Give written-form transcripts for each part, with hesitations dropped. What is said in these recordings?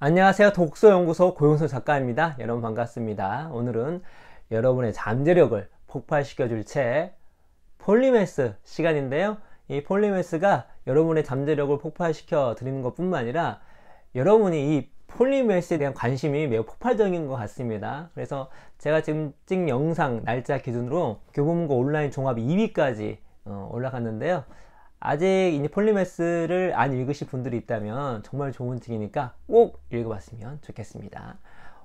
안녕하세요. 독서연구소 고용수 작가입니다. 여러분 반갑습니다. 오늘은 여러분의 잠재력을 폭발시켜줄 책 폴리메스 시간인데요. 이 폴리메스가 여러분의 잠재력을 폭발시켜 드리는 것 뿐만 아니라 여러분이 이 폴리메스에 대한 관심이 매우 폭발적인 것 같습니다. 그래서 제가 지금 찍은 영상 날짜 기준으로 교보문고 온라인 종합 2위까지 올라갔는데요. 아직 이 폴리메스를 안 읽으실 분들이 있다면 정말 좋은 책이니까 꼭 읽어봤으면 좋겠습니다.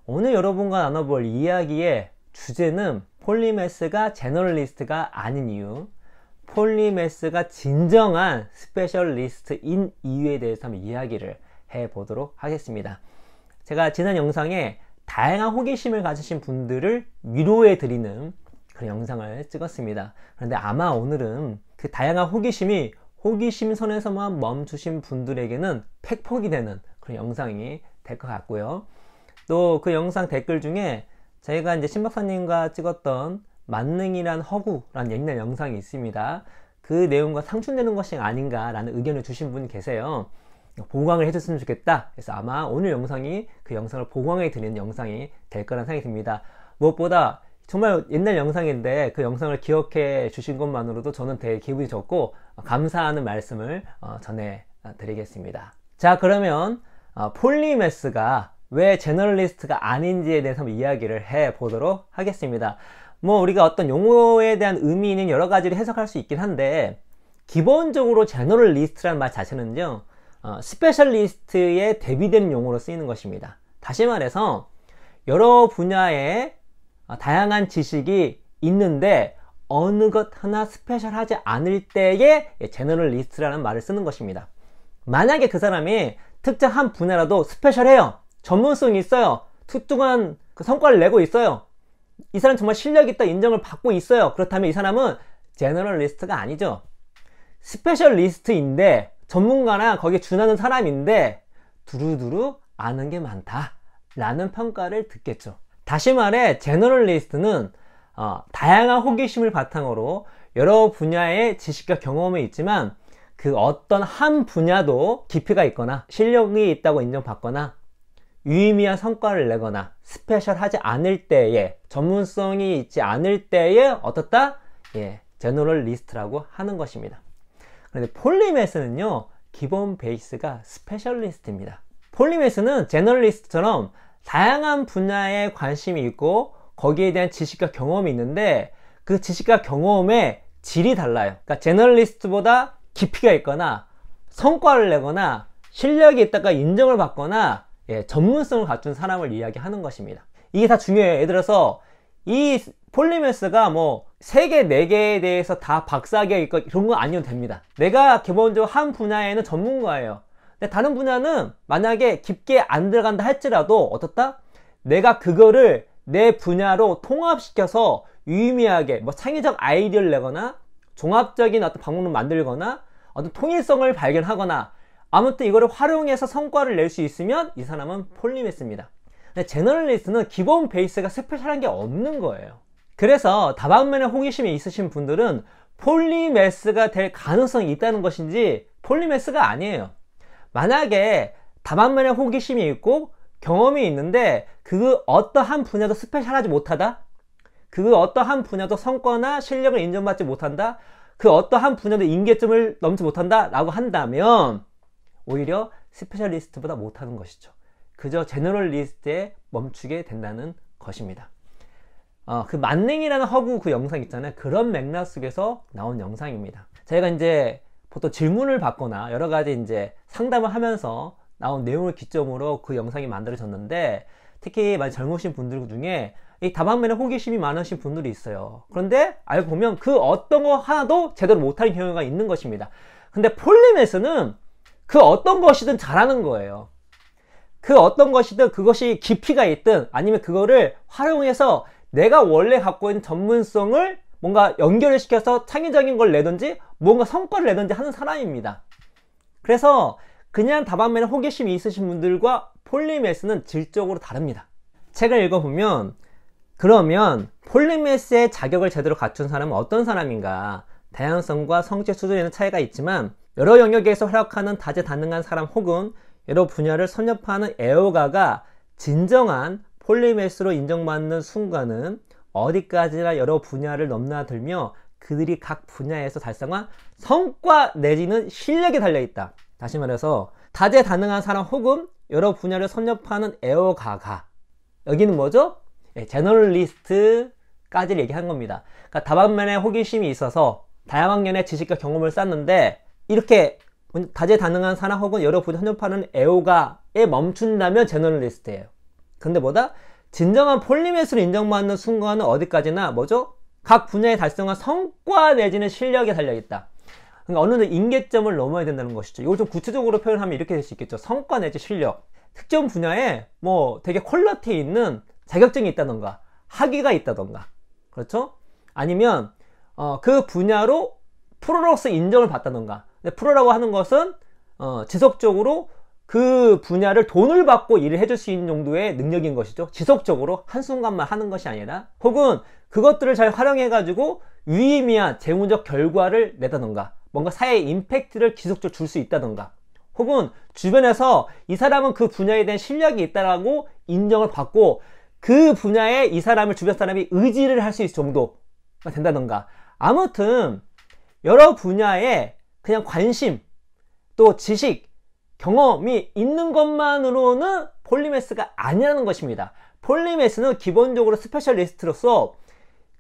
오늘 여러분과 나눠볼 이야기의 주제는 폴리메스가 제너럴리스트가 아닌 이유, 폴리메스가 진정한 스페셜리스트인 이유에 대해서 한번 이야기를 해보도록 하겠습니다. 제가 지난 영상에 다양한 호기심을 가지신 분들을 위로해드리는 그런 영상을 찍었습니다. 그런데 아마 오늘은 그 다양한 호기심이 호기심 선에서만 멈추신 분들에게는 팩폭이 되는 그런 영상이 될 것 같고요. 또 그 영상 댓글 중에 저희가 이제 신 박사님과 찍었던 만능이란 허구라는 옛날 영상이 있습니다. 그 내용과 상충되는 것이 아닌가라는 의견을 주신 분이 계세요. 보강을 해줬으면 좋겠다. 그래서 아마 오늘 영상이 그 영상을 보강해 드리는 영상이 될 거란 생각이 듭니다. 무엇보다 정말 옛날 영상인데 그 영상을 기억해 주신 것만으로도 저는 되게 기분이 좋고 감사하는 말씀을 전해 드리겠습니다. 자, 그러면 폴리메스가 왜 제너럴리스트가 아닌지에 대해서 한번 이야기를 해 보도록 하겠습니다. 뭐 우리가 어떤 용어에 대한 의미는 여러 가지로 해석할 수 있긴 한데 기본적으로 제너럴리스트라는 말 자체는요 스페셜리스트에 대비되는 용어로 쓰이는 것입니다. 다시 말해서 여러 분야의 다양한 지식이 있는데 어느 것 하나 스페셜하지 않을 때에 제너럴리스트라는 말을 쓰는 것입니다. 만약에 그 사람이 특정 한 분야라도 스페셜해요. 전문성이 있어요. 특정한 그 성과를 내고 있어요. 이 사람 정말 실력 있다 인정을 받고 있어요. 그렇다면 이 사람은 제너럴리스트가 아니죠. 스페셜리스트인데 전문가나 거기에 준하는 사람인데 두루두루 아는 게 많다 라는 평가를 듣겠죠. 다시 말해 제너럴리스트는 다양한 호기심을 바탕으로 여러 분야의 지식과 경험이 있지만 그 어떤 한 분야도 깊이가 있거나 실력이 있다고 인정받거나 유의미한 성과를 내거나 스페셜하지 않을 때에 전문성이 있지 않을 때에 어떻다? 제너럴리스트라고 하는 것입니다. 그런데 폴리메스는요 기본 베이스가 스페셜리스트입니다. 폴리메스는 제너럴리스트처럼 다양한 분야에 관심이 있고 거기에 대한 지식과 경험이 있는데 그 지식과 경험의 질이 달라요. 그러니까 제너럴리스트보다 깊이가 있거나 성과를 내거나 실력이 있다가 인정을 받거나 전문성을 갖춘 사람을 이야기하는 것입니다. 이게 다 중요해요. 예를 들어서 이 폴리메스가 뭐 3개, 4개에 대해서 다 박사학위가 있고 그런 건 아니어도 됩니다. 내가 기본적으로 한 분야에는 전문가예요. 근데 다른 분야는 만약에 깊게 안 들어간다 할지라도 어떻다? 내가 그거를 내 분야로 통합시켜서 유의미하게 뭐 창의적 아이디어를 내거나 종합적인 어떤 방법을 만들거나 어떤 통일성을 발견하거나 아무튼 이거를 활용해서 성과를 낼 수 있으면 이 사람은 폴리메스입니다. 근데 제너럴리스트는 기본 베이스가 스페셜한 게 없는 거예요. 그래서 다방면에 호기심이 있으신 분들은 폴리메스가 될 가능성이 있다는 것인지 폴리메스가 아니에요. 만약에 다방면에 호기심이 있고 경험이 있는데 그 어떠한 분야도 스페셜하지 못하다, 그 어떠한 분야도 성과나 실력을 인정받지 못한다, 그 어떠한 분야도 임계점을 넘지 못한다 라고 한다면 오히려 스페셜리스트보다 못하는 것이죠. 그저 제너럴리스트에 멈추게 된다는 것입니다. 그 만능이라는 허구 그 영상 있잖아요. 그런 맥락 속에서 나온 영상입니다. 저희가 이제 보통 질문을 받거나 여러 가지 이제 상담을 하면서 나온 내용을 기점으로 그 영상이 만들어졌는데 특히 많이 젊으신 분들 중에 이 다방면에 호기심이 많으신 분들이 있어요. 그런데 알고 보면 그 어떤 거 하나도 제대로 못하는 경우가 있는 것입니다. 근데 폴리메스는 그 어떤 것이든 잘하는 거예요. 그 어떤 것이든 그것이 깊이가 있든 아니면 그거를 활용해서 내가 원래 갖고 있는 전문성을 뭔가 연결을 시켜서 창의적인 걸 내든지 뭔가 성과를 내든지 하는 사람입니다. 그래서 그냥 다방면에 호기심이 있으신 분들과 폴리메스는 질적으로 다릅니다. 책을 읽어보면 그러면 폴리메스의 자격을 제대로 갖춘 사람은 어떤 사람인가? 다양성과 성취 수준에는 차이가 있지만 여러 영역에서 활약하는 다재다능한 사람 혹은 여러 분야를 섭렵하는 애호가가 진정한 폴리매스로 인정받는 순간은 어디까지나 여러 분야를 넘나들며 그들이 각 분야에서 달성한 성과 내지는 실력에 달려있다. 다시 말해서 다재다능한 사람 혹은 여러 분야를 섭렵하는 애호가가, 여기는 뭐죠? 제너럴리스트까지를 얘기한 겁니다. 그러니까 다방면에 호기심이 있어서 다양한 면의 지식과 경험을 쌓는데, 이렇게 다재다능한 사람 혹은 여러 분야를 섭렵하는 애호가에 멈춘다면 제너럴리스트예요. 근데 뭐다? 진정한 폴리매스로 인정받는 순간은 어디까지나 뭐죠? 각 분야에 달성한 성과 내지는 실력에 달려있다. 그러니까 어느 정도 임계점을 넘어야 된다는 것이죠. 이걸 좀 구체적으로 표현하면 이렇게 될 수 있겠죠. 성과 내지 실력. 특정 분야에 뭐 되게 퀄리티 있는 자격증이 있다던가 학위가 있다던가, 그렇죠? 아니면 그 분야로 프로로서 인정을 받다던가. 근데 프로라고 하는 것은 지속적으로 그 분야를 돈을 받고 일을 해줄 수 있는 정도의 능력인 것이죠. 지속적으로 한순간만 하는 것이 아니라, 혹은 그것들을 잘 활용해 가지고 유의미한 재무적 결과를 내다던가, 뭔가 사회에 임팩트를 지속적으로 줄 수 있다던가, 혹은 주변에서 이 사람은 그 분야에 대한 실력이 있다라고 인정을 받고 그 분야에 이 사람을 주변 사람이 의지를 할 수 있을 정도가 된다던가, 아무튼 여러 분야에 그냥 관심, 또 지식, 경험이 있는 것만으로는 폴리매스가 아니라는 것입니다. 폴리매스는 기본적으로 스페셜리스트로서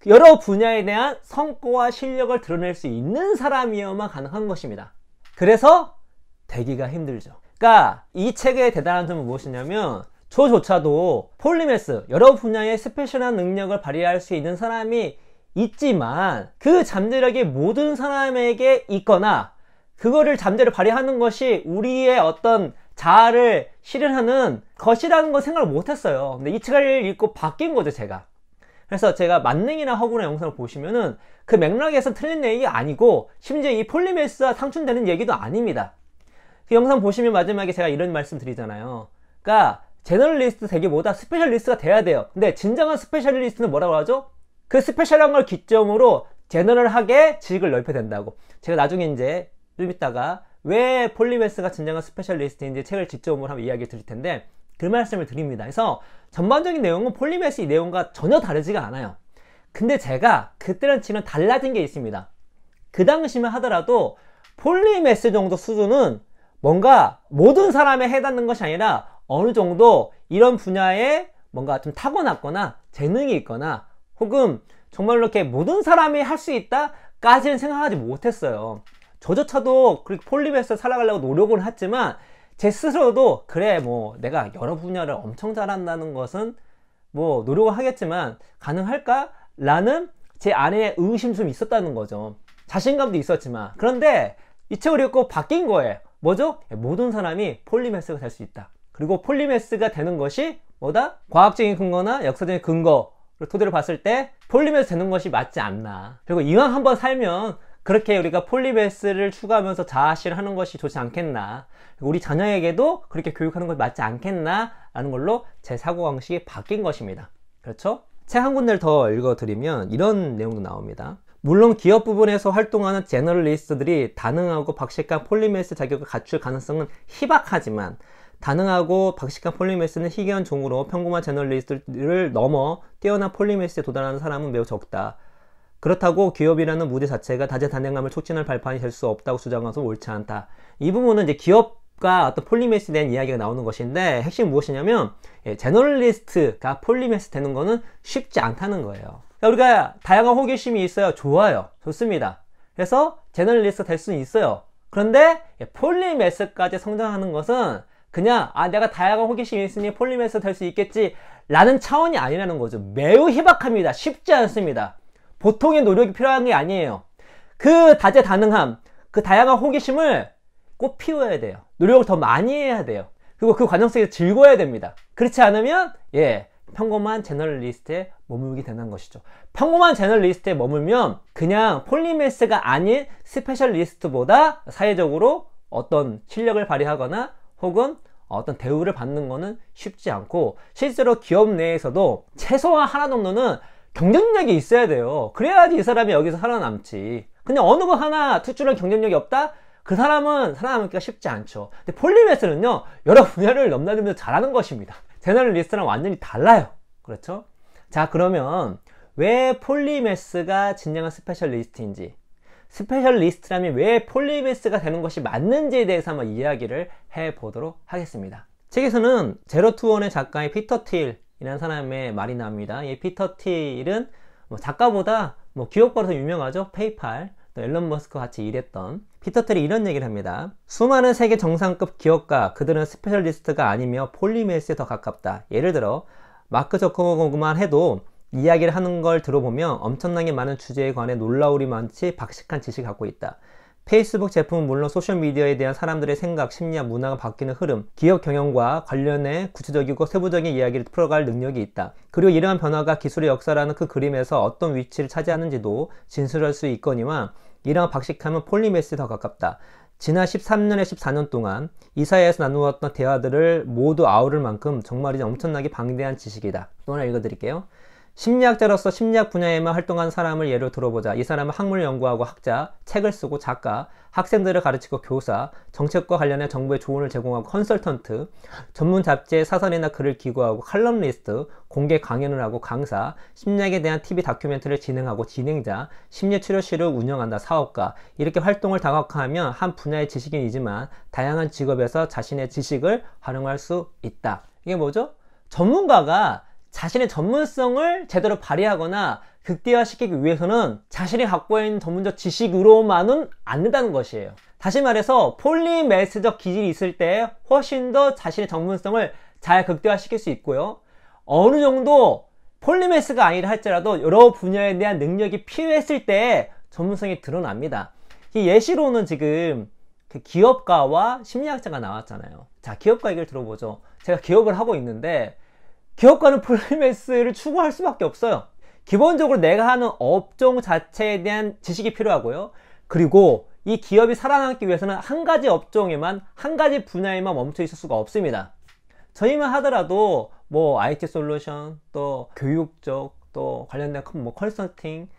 여러 분야에 대한 성과와 실력을 드러낼 수 있는 사람이어야만 가능한 것입니다. 그래서 되기가 힘들죠. 그러니까 이 책의 대단한 점은 무엇이냐면, 저조차도 폴리매스, 여러 분야의 스페셜한 능력을 발휘할 수 있는 사람이 있지만 그 잠재력이 모든 사람에게 있거나 그거를 잠재를 발휘하는 것이 우리의 어떤 자아를 실현하는 것이라는 걸 생각을 못했어요. 근데 이 책을 읽고 바뀐 거죠, 제가. 그래서 제가 만능이나 허구나 영상을 보시면은 그 맥락에서 틀린 얘기 아니고, 심지어 이 폴리매스와 상충되는 얘기도 아닙니다. 그 영상 보시면 마지막에 제가 이런 말씀 드리잖아요. 그러니까 제너럴리스트 되기보다 스페셜리스트가 돼야 돼요. 근데 진정한 스페셜리스트는 뭐라고 하죠? 그 스페셜한 걸 기점으로 제너럴하게 지식을 넓혀야 된다고. 제가 나중에 이제 좀 이따가 왜 폴리매스가 진정한 스페셜리스트인지 책을 직접으로 한번 이야기 드릴 텐데, 그 말씀을 드립니다. 그래서 전반적인 내용은 폴리매스 이 내용과 전혀 다르지가 않아요. 근데 제가 그때랑 지금 달라진 게 있습니다. 그 당시만 하더라도 폴리매스 정도 수준은 뭔가 모든 사람에 해당하는 것이 아니라 어느 정도 이런 분야에 뭔가 좀 타고났거나 재능이 있거나, 혹은 정말로 이렇게 모든 사람이 할 수 있다까지는 생각하지 못했어요. 저조차도 그렇게 폴리매스를 살아가려고 노력을 했지만 제 스스로도 그래 뭐 내가 여러 분야를 엄청 잘한다는 것은 뭐 노력을 하겠지만 가능할까? 라는 제 안에 의심이 좀 있었다는 거죠. 자신감도 있었지만. 그런데 이 책을 읽고 바뀐 거예요. 뭐죠? 모든 사람이 폴리매스가 될 수 있다. 그리고 폴리매스가 되는 것이 뭐다? 과학적인 근거나 역사적인 근거를 토대로 봤을 때 폴리매스 되는 것이 맞지 않나. 그리고 이왕 한번 살면 그렇게 우리가 폴리매스를 추구하면서 자아실을 하는 것이 좋지 않겠나. 우리 자녀에게도 그렇게 교육하는 것이 맞지 않겠나 라는 걸로 제 사고방식이 바뀐 것입니다. 그렇죠? 책 한 군데를 더 읽어드리면 이런 내용도 나옵니다. 물론 기업 부분에서 활동하는 제너럴리스트들이 다능하고 박식한 폴리매스 자격을 갖출 가능성은 희박하지만, 다능하고 박식한 폴리매스는 희귀한 종으로 평범한 제너럴리스트를 넘어 뛰어난 폴리매스에 도달하는 사람은 매우 적다. 그렇다고 기업이라는 무대 자체가 다재다능함을 촉진할 발판이 될 수 없다고 주장하는 것은 옳지 않다. 이 부분은 이제 기업과 어떤 폴리매스에 대한 이야기가 나오는 것인데, 핵심은 무엇이냐면 제너럴리스트가 폴리매스 되는 거는 쉽지 않다는 거예요. 그러니까 우리가 다양한 호기심이 있어요. 좋아요. 좋습니다. 그래서 제너럴리스트가 될 수는 있어요. 그런데 폴리매스까지 성장하는 것은 그냥 내가 다양한 호기심이 있으니 폴리매스 될 수 있겠지 라는 차원이 아니라는 거죠. 매우 희박합니다. 쉽지 않습니다. 보통의 노력이 필요한 게 아니에요. 그 다재다능함, 그 다양한 호기심을 꼭 피워야 돼요. 노력을 더 많이 해야 돼요. 그리고 그 과정 속에서 즐거워야 됩니다. 그렇지 않으면 평범한 제너럴리스트에 머물게 되는 것이죠. 평범한 제너럴리스트에 머물면 그냥 폴리매스가 아닌 스페셜리스트보다 사회적으로 어떤 실력을 발휘하거나 혹은 어떤 대우를 받는 거는 쉽지 않고, 실제로 기업 내에서도 최소한 하나 정도는 경쟁력이 있어야 돼요. 그래야지 이 사람이 여기서 살아남지. 근데 어느 거 하나 특출난 경쟁력이 없다? 그 사람은 살아남기가 쉽지 않죠. 근데 폴리매스는요, 여러 분야를 넘나들면서 잘하는 것입니다. 제너럴리스트랑 완전히 달라요. 그렇죠? 자, 그러면 왜 폴리매스가 진정한 스페셜리스트인지, 스페셜리스트라면 왜 폴리매스가 되는 것이 맞는지에 대해서 한번 이야기를 해보도록 하겠습니다. 책에서는 제로 투 원의 작가의 피터 틸이라는 사람의 말이 나옵니다. 이 피터 틸은 작가보다 기업가로 더 유명하죠. 페이팔, 또 앨런 머스크와 같이 일했던 피터 틸이 이런 얘기를 합니다. 수많은 세계 정상급 기업가, 그들은 스페셜리스트가 아니며 폴리매스에 더 가깝다. 예를 들어 마크 저커버그만 해도 이야기를 하는 걸 들어보면 엄청나게 많은 주제에 관해 놀라울이 많지 박식한 지식을 갖고 있다. 페이스북 제품은 물론 소셜미디어에 대한 사람들의 생각, 심리와 문화가 바뀌는 흐름, 기업 경영과 관련해 구체적이고 세부적인 이야기를 풀어갈 능력이 있다. 그리고 이러한 변화가 기술의 역사라는 그 그림에서 어떤 위치를 차지하는지도 진술할 수 있거니와 이러한 박식함은 폴리매스에 더 가깝다. 지난 13년에 14년 동안 이 사회에서 나누었던 대화들을 모두 아우를 만큼 정말이지 엄청나게 방대한 지식이다. 또 하나 읽어드릴게요. 심리학자로서 심리학 분야에만 활동한 사람을 예로 들어보자. 이 사람은 학문을 연구하고 학자, 책을 쓰고 작가, 학생들을 가르치고 교사, 정책과 관련해 정부에 조언을 제공하고 컨설턴트, 전문 잡지에 사설이나 글을 기고하고 칼럼니스트, 공개 강연을 하고 강사, 심리학에 대한 TV 다큐멘터리를 진행하고 진행자, 심리치료실을 운영한다 사업가, 이렇게 활동을 다각화하면 한 분야의 지식인이지만 다양한 직업에서 자신의 지식을 활용할 수 있다. 이게 뭐죠? 전문가가 자신의 전문성을 제대로 발휘하거나 극대화시키기 위해서는 자신이 갖고 있는 전문적 지식으로만은 안 된다는 것이에요. 다시 말해서 폴리매스적 기질이 있을 때 훨씬 더 자신의 전문성을 잘 극대화시킬 수 있고요. 어느 정도 폴리매스가 아니라 할지라도 여러 분야에 대한 능력이 필요했을 때 전문성이 드러납니다. 이 예시로는 지금 기업가와 심리학자가 나왔잖아요. 자, 기업가 얘기를 들어보죠. 제가 기업을 하고 있는데 기업가는 폴리매스를 추구할 수밖에 없어요. 기본적으로 내가 하는 업종 자체에 대한 지식이 필요하고요. 그리고 이 기업이 살아남기 위해서는 한 가지 업종에만, 한 가지 분야에만 멈춰 있을 수가 없습니다. 저희만 하더라도 IT 솔루션, 또 교육적, 또 관련된 컨설팅,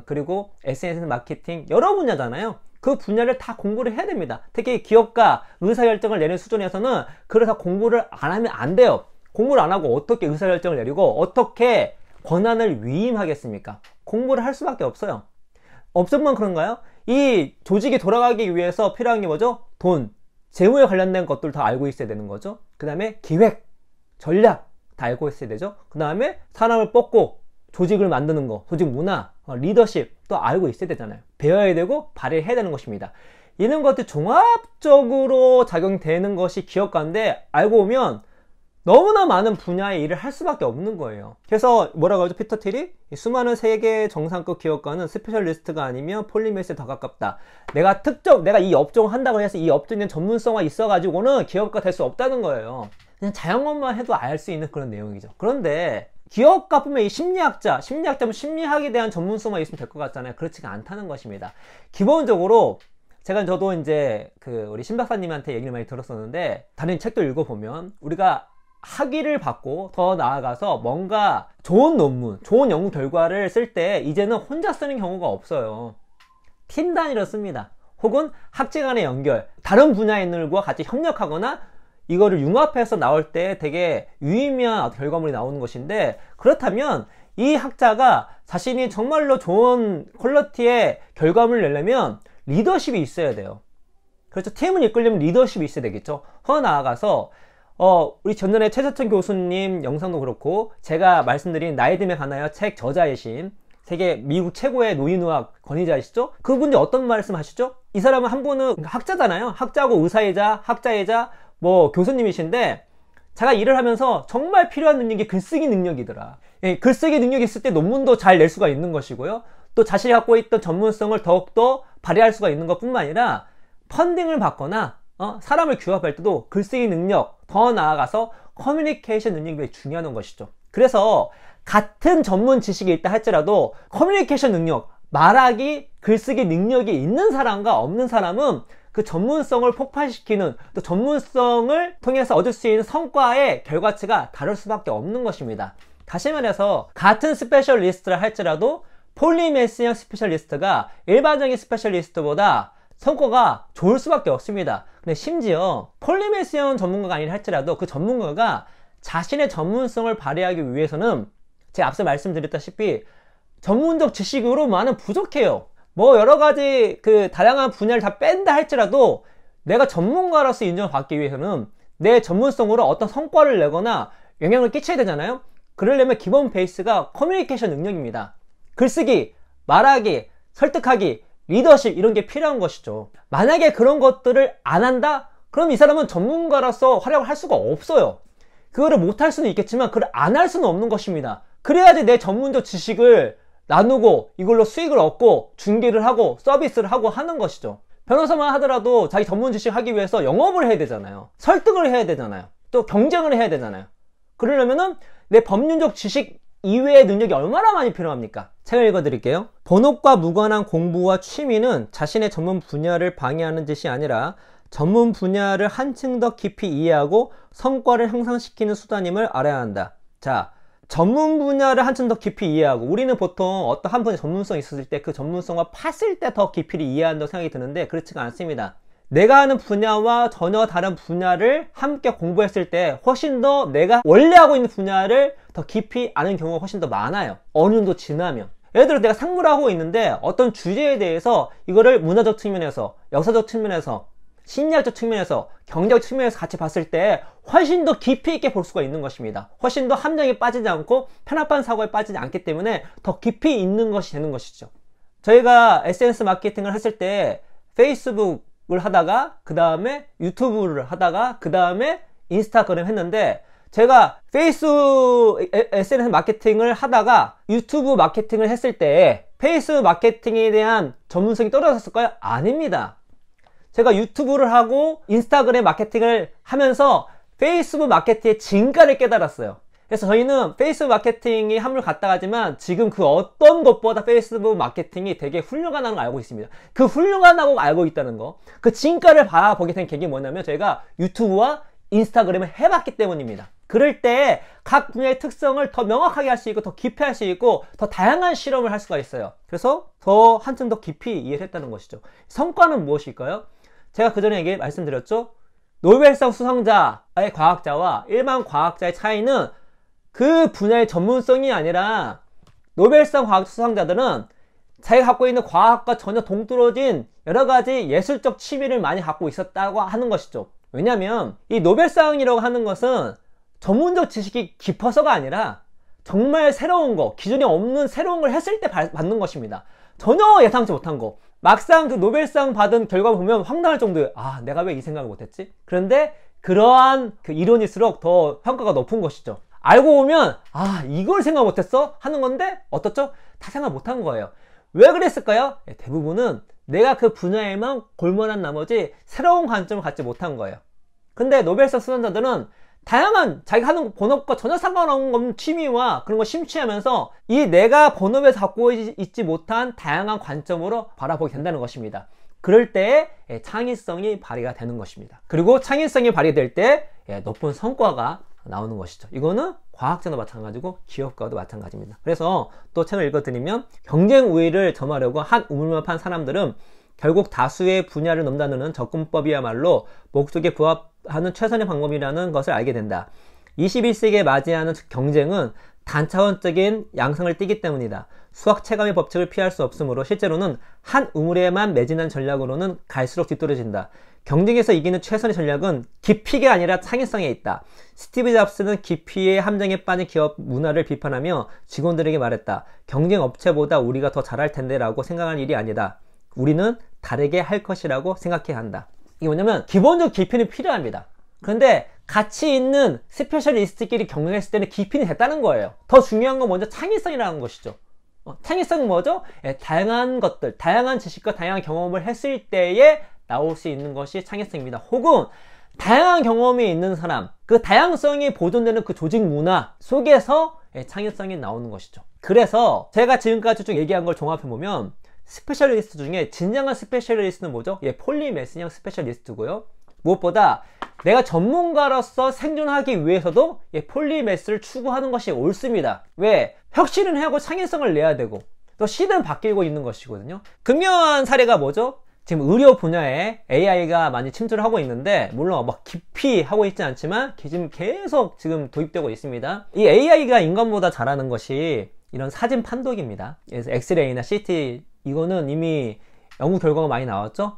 그리고 SNS 마케팅, 여러 분야잖아요. 그 분야를 다 공부를 해야 됩니다. 특히 기업가 의사결정을 내는 수준에서는 그걸 다 공부를 안 하면 안 돼요. 공부를 안 하고 어떻게 의사결정을 내리고 어떻게 권한을 위임하겠습니까? 공부를 할 수밖에 없어요. 업종만 그런가요? 이 조직이 돌아가기 위해서 필요한 게 뭐죠? 돈, 재무에 관련된 것들 다 알고 있어야 되는 거죠. 그 다음에 기획, 전략 다 알고 있어야 되죠. 그 다음에 사람을 뽑고 조직을 만드는 거, 조직 문화, 리더십 또 알고 있어야 되잖아요. 배워야 되고 발휘해야 되는 것입니다. 이런 것들 종합적으로 작용되는 것이 기업가인데 알고 보면 너무나 많은 분야의 일을 할 수밖에 없는 거예요. 그래서 뭐라고 하죠? 피터 틸이 수많은 세계 정상급 기업가는 스페셜리스트가 아니면 폴리매스에 더 가깝다. 내가 이 업종을 한다고 해서 이 업종에 전문성이 있어가지고는 기업가 될 수 없다는 거예요. 그냥 자연것만 해도 알 수 있는 그런 내용이죠. 그런데 기업가뿐만 이 심리학자면 심리학에 대한 전문성만 있으면 될 것 같잖아요. 그렇지가 않다는 것입니다. 기본적으로 저도 이제 우리 신 박사님한테 얘기를 많이 들었었는데, 다른 책도 읽어보면 우리가 학위를 받고 더 나아가서 뭔가 좋은 논문, 좋은 연구 결과를 쓸 때 이제는 혼자 쓰는 경우가 없어요. 팀 단위로 씁니다. 혹은 학제 간의 연결, 다른 분야인들과 같이 협력하거나 이거를 융합해서 나올 때 되게 유의미한 결과물이 나오는 것인데, 그렇다면 이 학자가 자신이 정말로 좋은 퀄리티의 결과물을 내려면 리더십이 있어야 돼요. 그렇죠. 팀을 이끌려면 리더십이 있어야 되겠죠. 더 나아가서 우리 전전에 최서천 교수님 영상도 그렇고 제가 말씀드린 나이 듦에 관하여 책 저자이신 세계 미국 최고의 노인의학 권위자이시죠? 그분이 어떤 말씀 하시죠? 이 사람은 한 분은 학자잖아요. 학자고 의사이자 학자이자 교수님이신데, 제가 일을 하면서 정말 필요한 능력이 글쓰기 능력이더라. 글쓰기 능력이 있을 때 논문도 잘 낼 수가 있는 것이고요. 또 자신이 갖고 있던 전문성을 더욱더 발휘할 수가 있는 것 뿐만 아니라 펀딩을 받거나 사람을 규합할 때도 글쓰기 능력, 더 나아가서 커뮤니케이션 능력이 굉장히 중요한 것이죠. 그래서 같은 전문 지식이 있다 할지라도 커뮤니케이션 능력, 말하기, 글쓰기 능력이 있는 사람과 없는 사람은 그 전문성을 폭발시키는, 또 전문성을 통해서 얻을 수 있는 성과의 결과치가 다를 수밖에 없는 것입니다. 다시 말해서 같은 스페셜리스트를 할지라도 폴리매스형 스페셜리스트가 일반적인 스페셜리스트보다 성과가 좋을 수밖에 없습니다. 근데 심지어 폴리메시언 전문가가 아니라 할지라도 그 전문가가 자신의 전문성을 발휘하기 위해서는 제가 앞서 말씀드렸다시피 전문적 지식으로만은 부족해요. 뭐 여러가지 그 다양한 분야를 다 뺀다 할지라도 내가 전문가로서 인정을 받기 위해서는 내 전문성으로 어떤 성과를 내거나 영향을 끼쳐야 되잖아요. 그러려면 기본 베이스가 커뮤니케이션 능력입니다. 글쓰기, 말하기, 설득하기, 리더십 이런 게 필요한 것이죠. 만약에 그런 것들을 안 한다? 그럼 이 사람은 전문가로서 활약을 할 수가 없어요. 그거를 못할 수는 있겠지만 그걸 안 할 수는 없는 것입니다. 그래야지 내 전문적 지식을 나누고 이걸로 수익을 얻고 중개를 하고 서비스를 하고 하는 것이죠. 변호사만 하더라도 자기 전문 지식 하기 위해서 영업을 해야 되잖아요. 설득을 해야 되잖아요. 또 경쟁을 해야 되잖아요. 그러려면은 내 법률적 지식 이외의 능력이 얼마나 많이 필요합니까? 책을 읽어드릴게요. 본업과 무관한 공부와 취미는 자신의 전문 분야를 방해하는 짓이 아니라 전문 분야를 한층 더 깊이 이해하고 성과를 향상시키는 수단임을 알아야 한다. 자, 전문 분야를 한층 더 깊이 이해하고, 우리는 보통 어떤 한 분의 전문성이 있었을 때 그 전문성과 팠을 때 더 깊이를 이해한다고 생각이 드는데 그렇지가 않습니다. 내가 하는 분야와 전혀 다른 분야를 함께 공부했을 때 훨씬 더 내가 원래 하고 있는 분야를 더 깊이 아는 경우가 훨씬 더 많아요. 어느 정도 지나면. 예를 들어 내가 상무를 하고 있는데 어떤 주제에 대해서 이거를 문화적 측면에서, 역사적 측면에서, 심리학적 측면에서, 경제적 측면에서 같이 봤을 때 훨씬 더 깊이 있게 볼 수가 있는 것입니다. 훨씬 더 함정에 빠지지 않고 편합한 사고에 빠지지 않기 때문에 더 깊이 있는 것이 되는 것이죠. 저희가 SNS 마케팅을 했을 때 페이스북을 하다가 그 다음에 유튜브를 하다가 그 다음에 인스타그램 했는데, 제가 SNS 마케팅을 하다가 유튜브 마케팅을 했을 때 페이스북 마케팅에 대한 전문성이 떨어졌을까요? 아닙니다. 제가 유튜브를 하고 인스타그램 마케팅을 하면서 페이스북 마케팅의 진가를 깨달았어요. 그래서 저희는 페이스북 마케팅이 한물 갔다 가지만 지금 그 어떤 것보다 페이스북 마케팅이 되게 훌륭하다는 걸 알고 있습니다. 그 훌륭하다고 알고 있다는 거, 그 진가를 바라보게 된 계기가 뭐냐면 저희가 유튜브와 인스타그램을 해봤기 때문입니다. 그럴 때 각 분야의 특성을 더 명확하게 할 수 있고 더 깊이 할 수 있고 더 다양한 실험을 할 수가 있어요. 그래서 더 한층 더 깊이 이해를 했다는 것이죠. 성과는 무엇일까요? 제가 그 전에 말씀드렸죠. 노벨상 수상자의 과학자와 일반 과학자의 차이는 그 분야의 전문성이 아니라, 노벨상 과학 수상자들은 자기가 갖고 있는 과학과 전혀 동떨어진 여러가지 예술적 취미를 많이 갖고 있었다고 하는 것이죠. 왜냐면 이 노벨상이라고 하는 것은 전문적 지식이 깊어서가 아니라 정말 새로운 거, 기존에 없는 새로운 걸 했을 때 받는 것입니다. 전혀 예상치 못한 거. 막상 그 노벨상 받은 결과를 보면 황당할 정도예요. 아, 내가 왜 이 생각을 못했지? 그런데 그러한 그 이론일수록 더 평가가 높은 것이죠. 알고 보면 아, 이걸 생각 못했어? 하는 건데 어떻죠? 다 생각 못한 거예요. 왜 그랬을까요? 대부분은 내가 그 분야에만 골몰한 나머지 새로운 관점을 갖지 못한 거예요. 근데 노벨상 수상자들은 다양한 자기가 하는 본업과 전혀 상관없는 취미와 그런 거 심취하면서 이 내가 본업에서 갖고 있지 못한 다양한 관점으로 바라보게 된다는 것입니다. 그럴 때 창의성이 발휘가 되는 것입니다. 그리고 창의성이 발휘될 때 높은 성과가 나오는 것이죠. 이거는 과학자도 마찬가지고 기업가도 마찬가지입니다. 그래서 또 책을 읽어드리면, 경쟁 우위를 점하려고 한 우물만 판 사람들은 결국 다수의 분야를 넘나드는 접근법이야말로 목적에 부합하는 최선의 방법이라는 것을 알게 된다. 21세기에 맞이하는 경쟁은 단차원적인 양상을 띠기 때문이다. 수학 체감의 법칙을 피할 수 없으므로 실제로는 한 우물에만 매진한 전략으로는 갈수록 뒤떨어진다. 경쟁에서 이기는 최선의 전략은 깊이가 아니라 창의성에 있다. 스티브 잡스는 깊이의 함정에 빠진 기업 문화를 비판하며 직원들에게 말했다. 경쟁 업체보다 우리가 더 잘할 텐데 라고 생각하는 일이 아니다. 우리는 다르게 할 것이라고 생각해야 한다. 이게 뭐냐면 기본적 깊이는 필요합니다. 그런데 같이 있는 스페셜리스트끼리 경쟁했을 때는 깊이는 됐다는 거예요. 더 중요한 건 먼저 창의성이라는 것이죠. 창의성은 뭐죠? 다양한 것들, 다양한 지식과 다양한 경험을 했을 때에 나올 수 있는 것이 창의성입니다. 혹은 다양한 경험이 있는 사람, 그 다양성이 보존되는 그 조직 문화 속에서 창의성이 나오는 것이죠. 그래서 제가 지금까지 쭉 얘기한 걸 종합해보면 스페셜리스트 중에 진정한 스페셜리스트는 뭐죠? 폴리메스형 스페셜리스트고요. 무엇보다 내가 전문가로서 생존하기 위해서도 폴리메스를 추구하는 것이 옳습니다. 왜? 혁신을 하고 창의성을 내야 되고 또 시대는 바뀌고 있는 것이거든요. 극명한 사례가 뭐죠? 지금 의료 분야에 AI가 많이 침투를 하고 있는데, 물론 막 깊이 하고 있진 않지만 지금 계속 지금 도입되고 있습니다. 이 AI가 인간보다 잘하는 것이 이런 사진 판독입니다. 그래서 엑스레이나 CT, 이거는 이미 연구 결과가 많이 나왔죠.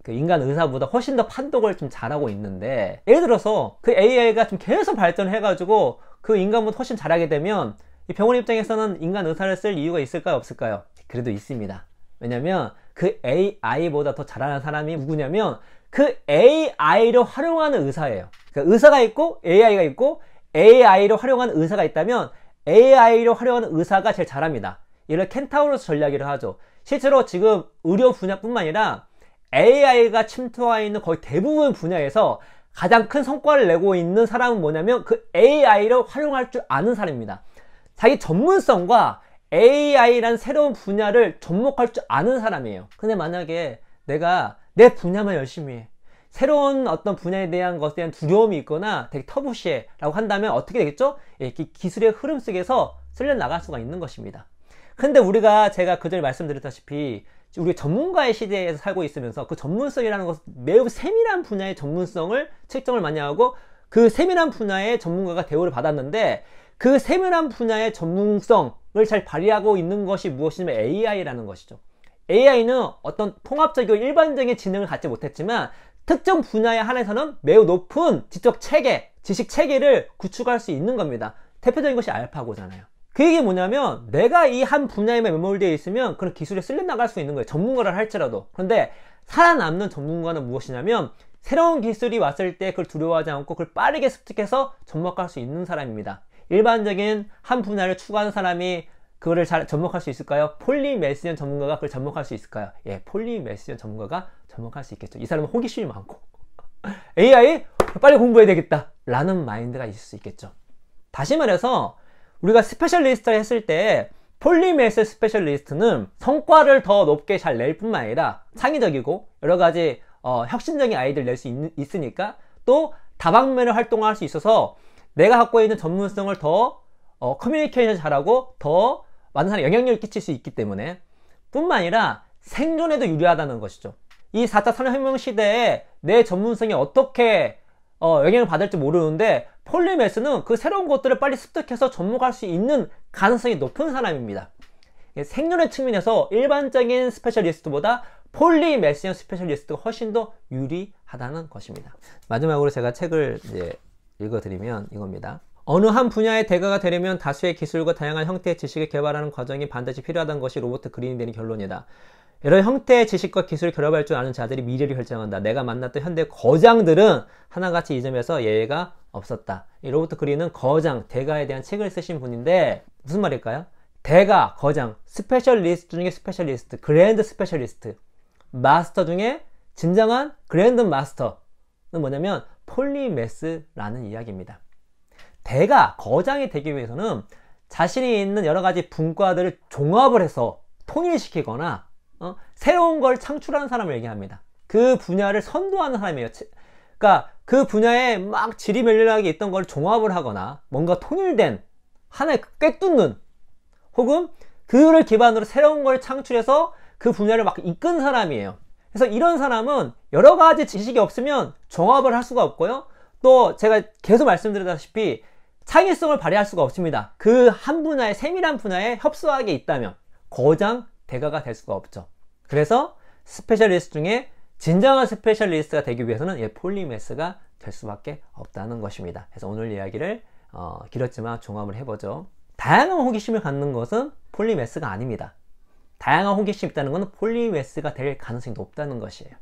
그 인간 의사보다 훨씬 더 판독을 좀 잘하고 있는데, 예를 들어서 그 AI가 좀 계속 발전해가지고 그 인간보다 훨씬 잘하게 되면 이 병원 입장에서는 인간 의사를 쓸 이유가 있을까요, 없을까요? 그래도 있습니다. 왜냐면 그 AI보다 더 잘하는 사람이 누구냐면 그 AI를 활용하는 의사예요. 그러니까 의사가 있고 AI가 있고, AI를 활용하는 의사가 있다면 AI를 활용하는 의사가 제일 잘합니다. 이를 켄타우로스 전략이라고 하죠. 실제로 지금 의료 분야뿐만 아니라 AI가 침투하고 있는 거의 대부분 분야에서 가장 큰 성과를 내고 있는 사람은 뭐냐면 그 AI를 활용할 줄 아는 사람입니다. 자기 전문성과 AI라는 새로운 분야를 접목할 줄 아는 사람이에요. 근데 만약에 내가 내 분야만 열심히 해, 새로운 어떤 분야에 대한 것에 대한 두려움이 있거나 되게 터부시해 라고 한다면 어떻게 되겠죠? 기술의 흐름 속에서 쓸려 나갈 수가 있는 것입니다. 근데 제가 그전에 말씀드렸다시피 우리 전문가의 시대에서 살고 있으면서 그 전문성이라는 것은 매우 세밀한 분야의 전문성을 측정을 많이 하고, 그 세밀한 분야의 전문가가 대우를 받았는데, 그 세밀한 분야의 전문성을 잘 발휘하고 있는 것이 무엇이냐면 AI라는 것이죠. AI는 어떤 통합적이고 일반적인 지능을 갖지 못했지만 특정 분야에 한해서는 매우 높은 지식 체계를 구축할 수 있는 겁니다. 대표적인 것이 알파고잖아요. 그 얘기 뭐냐면 내가 이 한 분야에만 매몰되어 있으면 그런 기술에 쓸려 나갈 수 있는 거예요. 전문가를 할지라도. 그런데 살아남는 전문가는 무엇이냐면 새로운 기술이 왔을 때 그걸 두려워하지 않고 그걸 빠르게 습득해서 접목할 수 있는 사람입니다. 일반적인 한 분야를 추구하는 사람이 그거를 잘 접목할 수 있을까요? 폴리메시언 전문가가 그걸 접목할 수 있을까요? 예, 폴리메시언 전문가가 접목할 수 있겠죠. 이 사람은 호기심이 많고 AI 빨리 공부해야 되겠다 라는 마인드가 있을 수 있겠죠. 다시 말해서 우리가 스페셜리스트를 했을 때 폴리메시언 스페셜리스트는 성과를 더 높게 잘 낼 뿐만 아니라 창의적이고 여러가지 혁신적인 아이디어를 낼 수 있으니까, 또 다방면의 활동을 할 수 있어서 내가 갖고 있는 전문성을 더 커뮤니케이션 잘하고 더 많은 사람에 영향력을 끼칠 수 있기 때문에, 뿐만 아니라 생존에도 유리하다는 것이죠. 이 4차 산업혁명 시대에 내 전문성이 어떻게 영향을 받을지 모르는데 폴리메스는 그 새로운 것들을 빨리 습득해서 접목할 수 있는 가능성이 높은 사람입니다. 생존의 측면에서 일반적인 스페셜리스트보다 폴리메시언 스페셜리스트가 훨씬 더 유리하다는 것입니다. 마지막으로 제가 책을 이제 읽어드리면 이겁니다. 어느 한 분야의 대가가 되려면 다수의 기술과 다양한 형태의 지식을 개발하는 과정이 반드시 필요하다는 것이 로버트 그린이 내린 결론이다. 여러 형태의 지식과 기술을 결합할 줄 아는 자들이 미래를 결정한다. 내가 만났던 현대 거장들은 하나같이 이 점에서 예외가 없었다. 이 로버트 그린은 거장, 대가에 대한 책을 쓰신 분인데 무슨 말일까요? 대가, 거장, 스페셜리스트 중에 스페셜리스트, 그랜드 스페셜리스트, 마스터 중에 진정한 그랜드 마스터는 뭐냐면 폴리메스라는 이야기입니다. 대가, 거장이 되기 위해서는 자신이 있는 여러 가지 분과들을 종합을 해서 통일시키거나 새로운 걸 창출하는 사람을 얘기합니다. 그 분야를 선도하는 사람이에요. 그러니까 그 분야에 막 지리멸렬하게 있던 걸 종합을 하거나 뭔가 통일된 하나의 꿰뚫는, 혹은 그를 기반으로 새로운 걸 창출해서 그 분야를 막 이끈 사람이에요. 그래서 이런 사람은 여러 가지 지식이 없으면 종합을 할 수가 없고요. 또 제가 계속 말씀드렸다시피 창의성을 발휘할 수가 없습니다. 그 한 분야의 세밀한 분야에 협소하게 있다면 거장, 대가가 될 수가 없죠. 그래서 스페셜리스트 중에 진정한 스페셜리스트가 되기 위해서는 폴리메스가 될 수밖에 없다는 것입니다. 그래서 오늘 이야기를 길었지만 종합을 해보죠. 다양한 호기심을 갖는 것은 폴리메스가 아닙니다. 다양한 호기심이 있다는 것은 폴리메스가 될 가능성이 높다는 것이에요.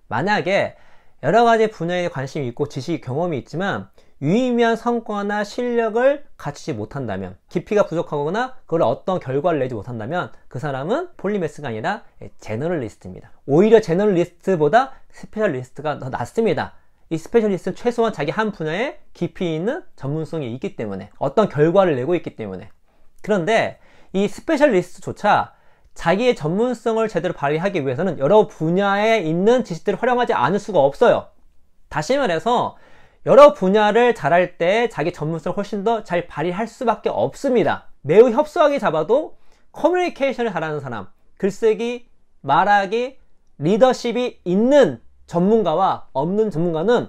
만약에 여러 가지 분야에 관심이 있고 지식이 경험이 있지만 유의미한 성과나 실력을 갖추지 못한다면, 깊이가 부족하거나 그걸 어떤 결과를 내지 못한다면 그 사람은 폴리메스가 아니라 제너럴리스트입니다. 오히려 제너럴리스트보다 스페셜리스트가 더 낫습니다. 이 스페셜리스트는 최소한 자기 한 분야에 깊이 있는 전문성이 있기 때문에, 어떤 결과를 내고 있기 때문에. 그런데 이 스페셜리스트조차 자기의 전문성을 제대로 발휘하기 위해서는 여러 분야에 있는 지식들을 활용하지 않을 수가 없어요. 다시 말해서 여러 분야를 잘할 때 자기 전문성을 훨씬 더 잘 발휘할 수밖에 없습니다. 매우 협소하게 잡아도 커뮤니케이션을 잘하는 사람, 글쓰기, 말하기, 리더십이 있는 전문가와 없는 전문가는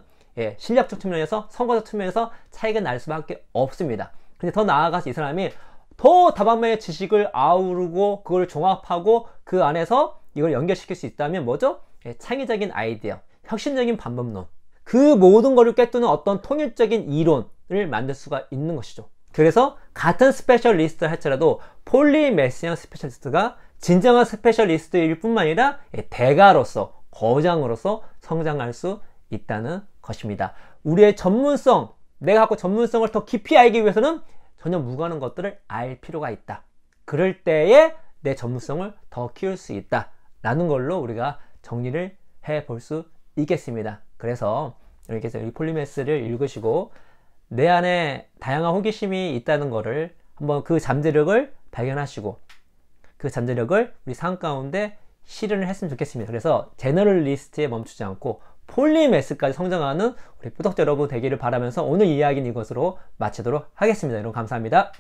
실력적 측면에서 성과적 측면에서 차이가 날 수밖에 없습니다. 근데 더 나아가서 이 사람이 더 다방면의 지식을 아우르고 그걸 종합하고 그 안에서 이걸 연결시킬 수 있다면 뭐죠? 창의적인 아이디어, 혁신적인 방법론, 그 모든 것을 꿰뚫는 어떤 통일적인 이론을 만들 수가 있는 것이죠. 그래서 같은 스페셜리스트 할지라도 폴리매스형 스페셜리스트가 진정한 스페셜리스트일 뿐만 아니라 대가로서, 거장으로서 성장할 수 있다는 것입니다. 우리의 전문성, 내가 갖고 전문성을 더 깊이 알기 위해서는 전혀 무관한 것들을 알 필요가 있다. 그럴 때에 내 전문성을 더 키울 수 있다 라는 걸로 우리가 정리를 해 볼 수 있겠습니다. 그래서 이렇게 해서 이 폴리매스를 읽으시고 내 안에 다양한 호기심이 있다는 것을 한번 그 잠재력을 발견하시고 그 잠재력을 우리 삶 가운데 실현을 했으면 좋겠습니다. 그래서 제너럴리스트에 멈추지 않고 폴리매스까지 성장하는 우리 구독자 여러분 되기를 바라면서 오늘 이야기는 이것으로 마치도록 하겠습니다. 여러분 감사합니다.